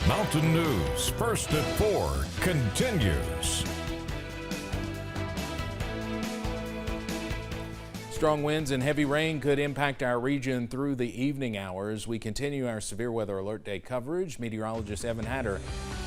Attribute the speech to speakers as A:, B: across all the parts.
A: Mountain News, first at 4, continues.
B: Strong winds and heavy rain could impact our region through the evening hours. We continue our severe weather alert day coverage. Meteorologist Evan Hatter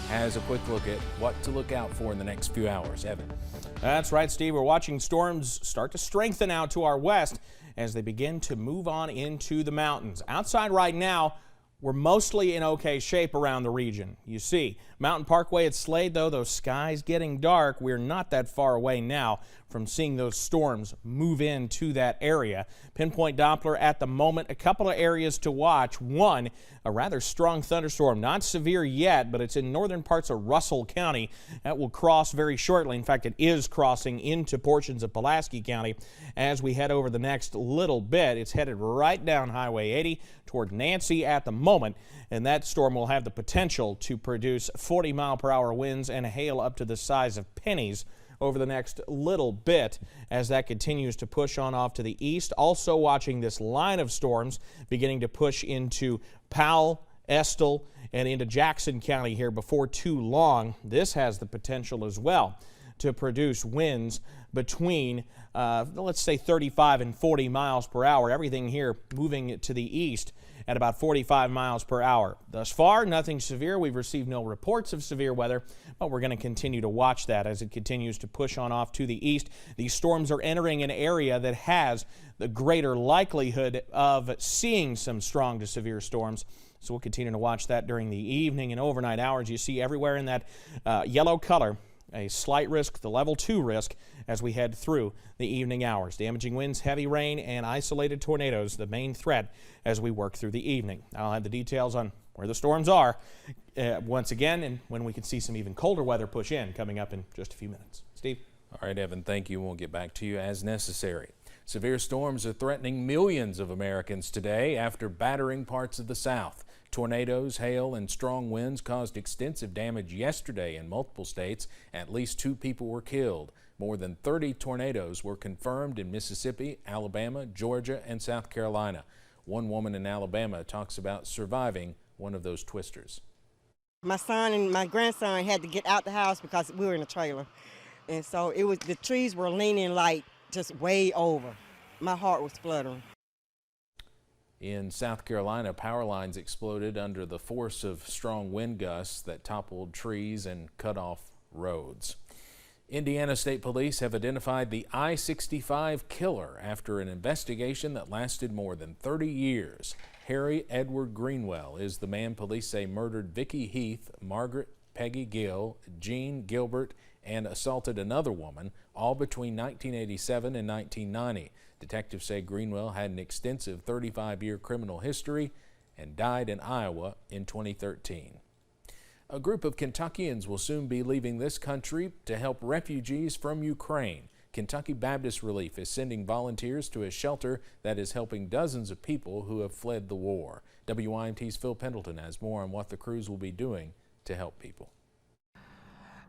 B: has a quick look at what to look out for in the next few hours. Evan.
C: That's right, Steve. We're watching storms start to strengthen out to our west as they begin to move on into the mountains. Outside right now, we're mostly in okay shape around the region. You see, Mountain Parkway at Slade, though, those skies getting dark. We're not that far away now from seeing those storms move into that area. Pinpoint Doppler at the moment, a couple of areas to watch. One, a rather strong thunderstorm, not severe yet, but it's in northern parts of Russell County. That will cross very shortly. In fact, it is crossing into portions of Pulaski County as we head over the next little bit. It's headed right down Highway 80 toward Nancy at the moment, and that storm will have the potential to produce 40-mile-per-hour winds and hail up to the size of pennies over the next little bit as that continues to push on off to the east. Also watching this line of storms beginning to push into Powell, Estill, and into Jackson County here before too long. This has the potential as well to produce winds between, let's say, 35 and 40 miles per hour. Everything here moving to the east at about 45 miles per hour. Thus far, nothing severe. We've received no reports of severe weather, but we're going to continue to watch that as it continues to push on off to the east. These storms are entering an area that has the greater likelihood of seeing some strong to severe storms. So we'll continue to watch that during the evening and overnight hours. You see everywhere in that yellow color a slight risk, the level 2 risk, as we head through the evening hours. Damaging winds, heavy rain, and isolated tornadoes, the main threat as we work through the evening. I'll have the details on where the storms are once again, and when we can see some even colder weather push in coming up in just a few minutes. Steve?
B: All right, Evan, thank you. We'll get back to you as necessary. Severe storms are threatening millions of Americans today after battering parts of the South. Tornadoes, hail, and strong winds caused extensive damage yesterday in multiple states. At least 2 people were killed. More than 30 tornadoes were confirmed in Mississippi, Alabama, Georgia, and South Carolina. One woman in Alabama talks about surviving one of those twisters.
D: My son and my grandson had to get out the house because we were in a trailer. And so the trees were leaning like just way over. My heart was fluttering.
B: In South Carolina, power lines exploded under the force of strong wind gusts that toppled trees and cut off roads. Indiana State Police have identified the I-65 killer after an investigation that lasted more than 30 years. Harry Edward Greenwell is the man police say murdered Vicki Heath, Margaret Peggy Gill, Jean Gilbert, and assaulted another woman, all between 1987 and 1990. Detectives say Greenwell had an extensive 35-year criminal history and died in Iowa in 2013. A group of Kentuckians will soon be leaving this country to help refugees from Ukraine. Kentucky Baptist Relief is sending volunteers to a shelter that is helping dozens of people who have fled the war. WYMT's Phil Pendleton has more on what the crews will be doing to help people.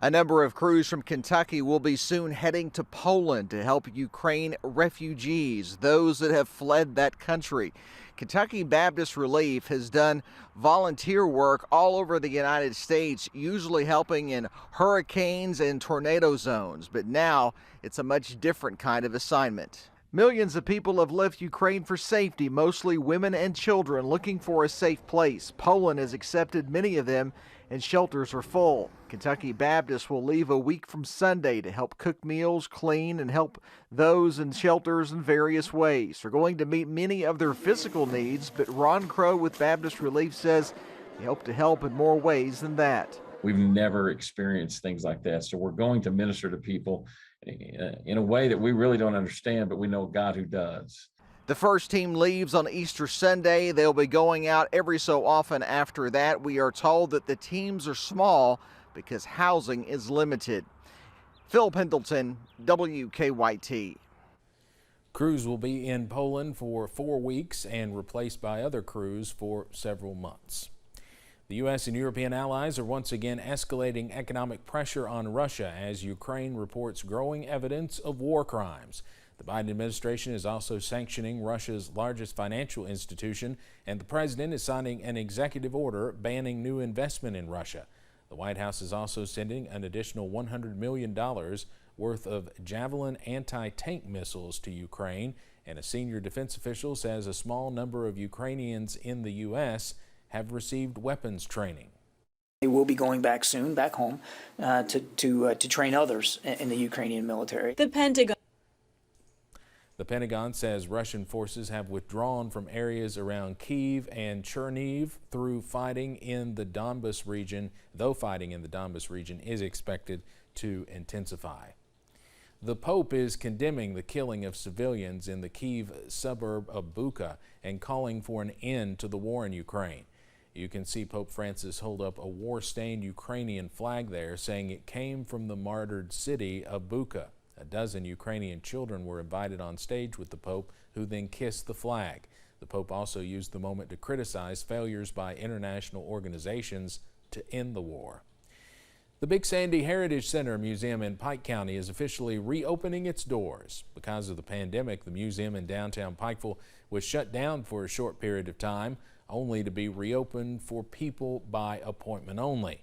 E: A number of crews from Kentucky will be soon heading to Poland to help Ukraine refugees, those that have fled that country. Kentucky Baptist Relief has done volunteer work all over the United States, usually helping in hurricanes and tornado zones, but now it's a much different kind of assignment. Millions of people have left Ukraine for safety, mostly women and children looking for a safe place. Poland has accepted many of them, and shelters are full. Kentucky Baptist will leave a week from Sunday to help cook meals, clean, and help those in shelters in various ways. They're going to meet many of their physical needs, but Ron Crow with Baptist Relief says they hope to help in more ways than that.
F: We've never experienced things like that, so we're going to minister to people in a way that we really don't understand, but we know God who does.
E: The first team leaves on Easter Sunday. They'll be going out every so often after that. We are told that the teams are small because housing is limited. Phil Pendleton, WKYT.
B: Crews will be in Poland for 4 weeks and replaced by other crews for several months. The U.S. and European allies are once again escalating economic pressure on Russia as Ukraine reports growing evidence of war crimes. The Biden administration is also sanctioning Russia's largest financial institution, and the president is signing an executive order banning new investment in Russia. The White House is also sending an additional $100 million worth of Javelin anti-tank missiles to Ukraine, and a senior defense official says a small number of Ukrainians in the U.S. have received weapons training.
G: They will be going back soon, back home, to train others in the Ukrainian military.
B: The Pentagon says Russian forces have withdrawn from areas around Kyiv and Chernihiv through fighting in the Donbas region, though fighting in the Donbas region is expected to intensify. The Pope is condemning the killing of civilians in the Kyiv suburb of Bucha and calling for an end to the war in Ukraine. You can see Pope Francis hold up a war-stained Ukrainian flag there, saying it came from the martyred city of Bucha. A dozen Ukrainian children were invited on stage with the Pope, who then kissed the flag. The Pope also used the moment to criticize failures by international organizations to end the war. The Big Sandy Heritage Center Museum in Pike County is officially reopening its doors. Because of the pandemic, the museum in downtown Pikeville was shut down for a short period of time, only to be reopened for people by appointment only.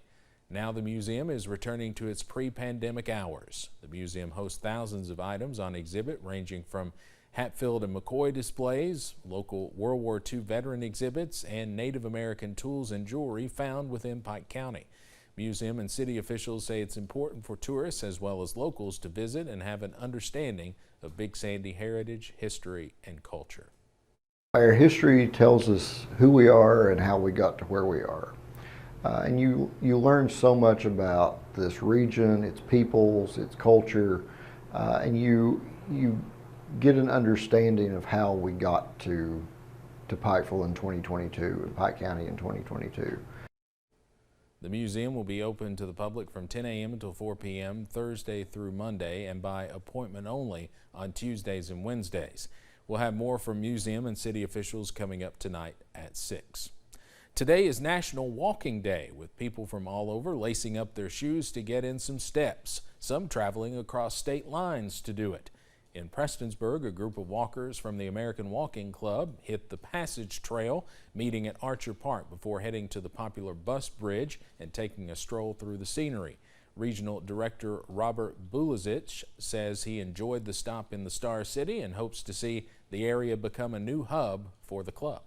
B: Now the museum is returning to its pre-pandemic hours. The museum hosts thousands of items on exhibit, ranging from Hatfield and McCoy displays, local World War II veteran exhibits, and Native American tools and jewelry found within Pike County. Museum and city officials say it's important for tourists as well as locals to visit and have an understanding of Big Sandy heritage, history, and culture.
H: Our history tells us who we are and how we got to where we are. And you learn so much about this region, its peoples, its culture, and you get an understanding of how we got to Pikeville in 2022 and Pike County in 2022.
B: The museum will be open to the public from 10 a.m. until 4 p.m. Thursday through Monday and by appointment only on Tuesdays and Wednesdays. We'll have more from museum and city officials coming up tonight at 6. Today is National Walking Day, with people from all over lacing up their shoes to get in some steps, some traveling across state lines to do it. In Prestonsburg, a group of walkers from the American Walking Club hit the Passage Trail, meeting at Archer Park before heading to the popular bus bridge and taking a stroll through the scenery. Regional Director Robert Bulazich says he enjoyed the stop in the Star City and hopes to see the area become a new hub for the club.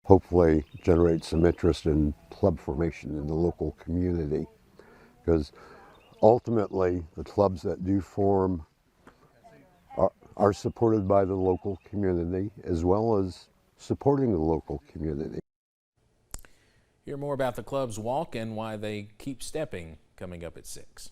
I: Hopefully generate some interest in club formation in the local community, because ultimately the clubs that do form are supported by the local community as well as supporting the local community.
B: Hear more about the club's walk and why they keep stepping coming up at 6.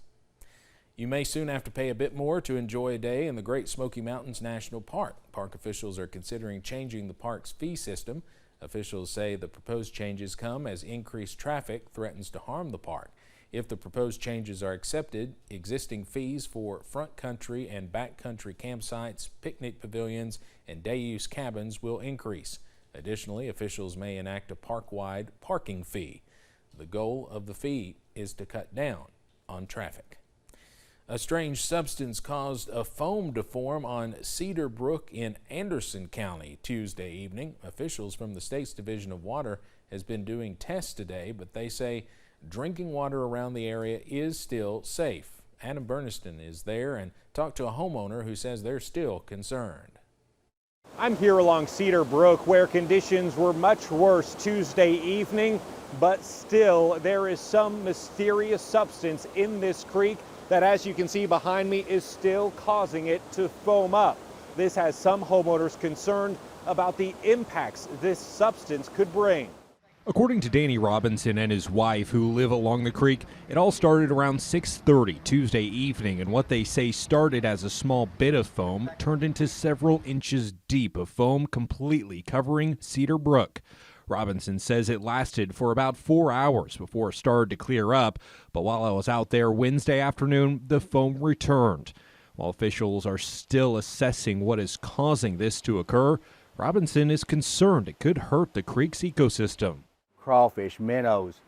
B: You may soon have to pay a bit more to enjoy a day in the Great Smoky Mountains National Park. Park officials are considering changing the park's fee system. Officials say the proposed changes come as increased traffic threatens to harm the park. If the proposed changes are accepted, existing fees for front country and back country campsites, picnic pavilions, and day-use cabins will increase. Additionally, officials may enact a park-wide parking fee. The goal of the fee is to cut down on traffic. A strange substance caused a foam to form on Cedar Brook in Anderson County Tuesday evening. Officials from the state's Division of Water has been doing tests today, but they say drinking water around the area is still safe. Adam Berniston is there and talked to a homeowner who says they're still concerned.
J: I'm here along Cedar Brook, where conditions were much worse Tuesday evening, but still there is some mysterious substance in this creek that, as you can see behind me, is still causing it to foam up. This has some homeowners concerned about the impacts this substance could bring.
K: According to Danny Robinson and his wife, who live along the creek, it all started around 6:30 Tuesday evening, and what they say started as a small bit of foam turned into several inches deep of foam completely covering Cedar Brook. Robinson says it lasted for about 4 hours before it started to clear up, but while I was out there Wednesday afternoon, the foam returned. While officials are still assessing what is causing this to occur, Robinson is concerned it could hurt the creek's ecosystem.
L: Crawfish, minnows,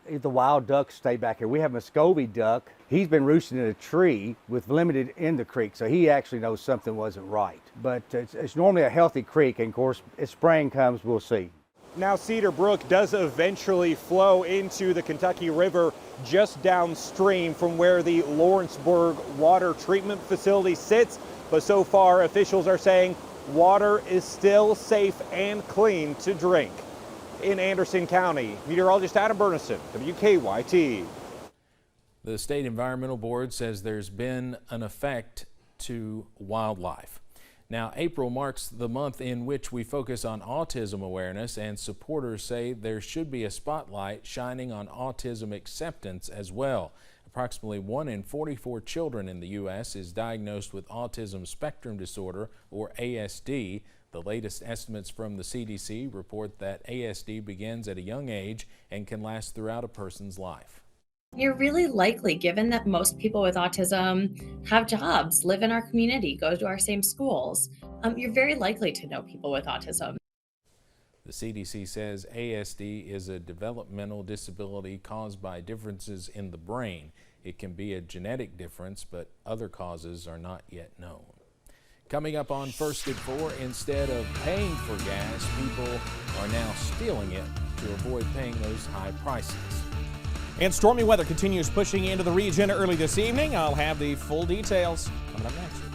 L: The wild ducks stay back here. We have Muscovy duck. He's been roosting in a tree with limited in the creek, so he actually knows something wasn't right. But it's normally a healthy creek, and of course, as spring comes, we'll see.
J: Now, Cedar Brook does eventually flow into the Kentucky River just downstream from where the Lawrenceburg Water Treatment Facility sits. But so far, officials are saying water is still safe and clean to drink. In Anderson County, meteorologist Adam Bernison, WKYT.
B: The State Environmental Board says there's been an effect to wildlife. Now, April marks the month in which we focus on autism awareness, and supporters say there should be a spotlight shining on autism acceptance as well. Approximately 1 in 44 children in the U.S. is diagnosed with autism spectrum disorder, or ASD. The latest estimates from the CDC report that ASD begins at a young age and can last throughout a person's life.
M: You're really likely, given that most people with autism have jobs, live in our community, go to our same schools, you're very likely to know people with autism.
B: The CDC says ASD is a developmental disability caused by differences in the brain. It can be a genetic difference, but other causes are not yet known. Coming up on First at 4, instead of paying for gas, people are now stealing it to avoid paying those high prices.
C: And stormy weather continues pushing into the region early this evening. I'll have the full details coming up next.